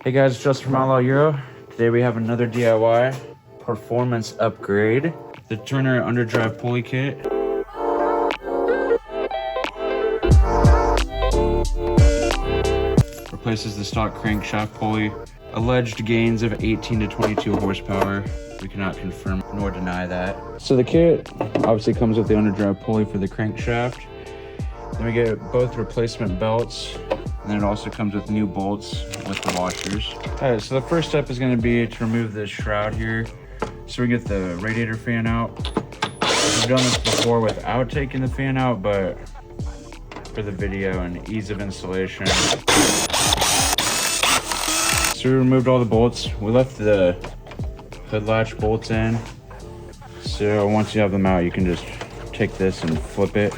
Hey guys, it's Justin from Outlaw Euro. Today we have another DIY performance upgrade. The Turner Underdrive pulley kit. Replaces the stock crankshaft pulley. Alleged gains of 18 to 22 horsepower. We cannot confirm nor deny that. So the kit obviously comes with the Underdrive pulley for the crankshaft. Then we get both replacement belts. And then it also comes with new bolts with the washers. All right, so the first step is going to be to remove this shroud here. So we get the radiator fan out. We've done this before without taking the fan out, but for the video and ease of installation. So we removed all the bolts. We left the hood latch bolts in. So once you have them out, you can just take this and flip it.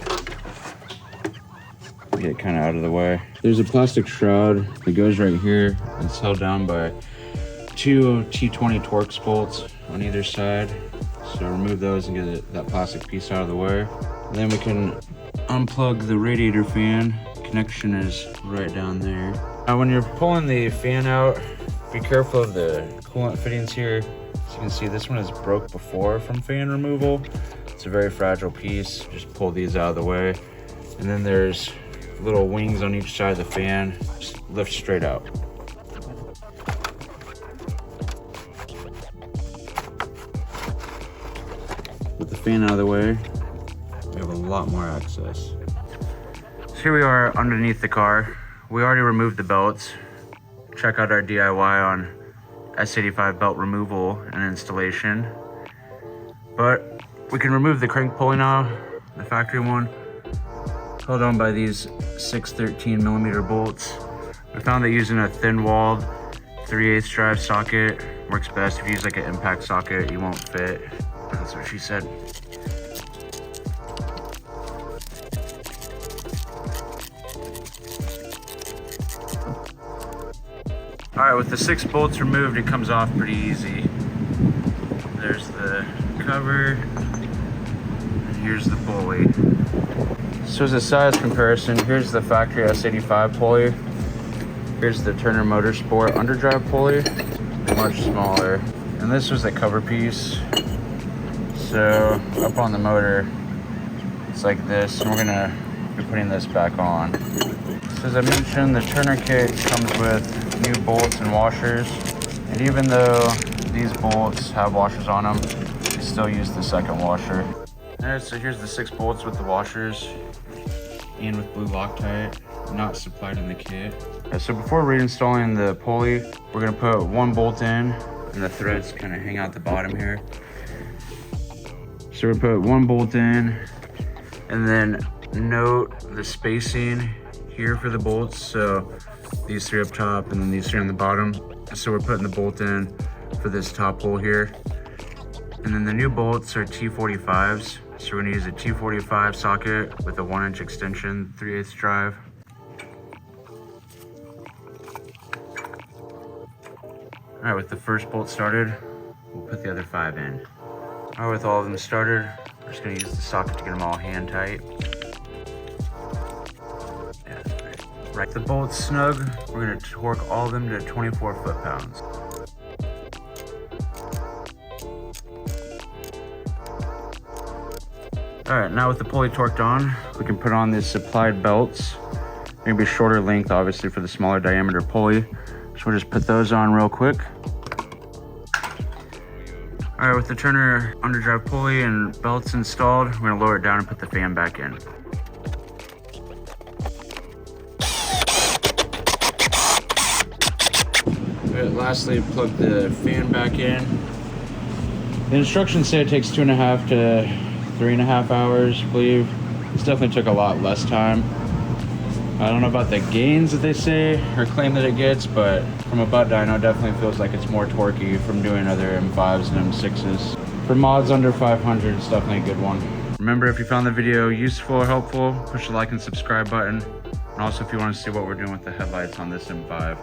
Get it kind of out of the way. There's a plastic shroud that goes right here. It's held down by two T20 Torx bolts on either side. So remove those and get that plastic piece out of the way. And then we can unplug the radiator fan. Connection is right down there. Now when you're pulling the fan out, be careful of the coolant fittings here. As you can see, this one is broke before from fan removal. It's a very fragile piece. Just pull these out of the way. And then there's little wings on each side of the fan. Just lift straight out. With the fan out of the way, we have a lot more access. So here we are underneath the car. We already removed the belts. Check out our DIY on S85 belt removal and installation. But we can remove the crank pulley now, the factory one, held on by these 613mm bolts. We found that using a thin-walled 3/8 drive socket works best. If you use like an impact socket, you won't fit. That's what she said. All right, with the 6 bolts removed, it comes off pretty easy. There's the cover, and here's the pulley. So as a size comparison, here's the factory S85 pulley. Here's the Turner Motorsport Underdrive pulley, much smaller. And this was the cover piece. So up on the motor, it's like this, and we're gonna be putting this back on. So as I mentioned, the Turner kit comes with new bolts and washers. And even though these bolts have washers on them, we still use the second washer. Alright, so here's the 6 bolts with the washers and with blue Loctite, not supplied in the kit. So before reinstalling the pulley, we're gonna put 1 bolt in, and the threads kind of hang out the bottom here. So we're gonna put 1 bolt in, and then note the spacing here for the bolts. So these 3 up top, and then these 3 on the bottom. So we're putting the bolt in for this top hole here. And then the new bolts are T45s. So we're gonna use a T45 socket with a 1-inch extension, 3/8 drive. All right, with the first bolt started, we'll put the other 5 in. All right, with all of them started, we're just gonna use the socket to get them all hand tight. Yeah, right. The bolts snug, we're gonna torque all of them to 24 foot-pounds. All right, now with the pulley torqued on, we can put on the supplied belts. Maybe shorter length, obviously, for the smaller diameter pulley. So we'll just put those on real quick. All right, with the Turner Underdrive pulley and belts installed, we're gonna lower it down and put the fan back in. All right, lastly, plug the fan back in. The instructions say it takes 2.5 to 3.5 hours, I believe. This definitely took a lot less time. I don't know about the gains that they say or claim that it gets, but from a butt dyno, it definitely feels like it's more torquey from doing other M5s and M6s. For mods under 500, it's definitely a good one. Remember, if you found the video useful or helpful, push the like and subscribe button. And also if you want to see what we're doing with the headlights on this M5.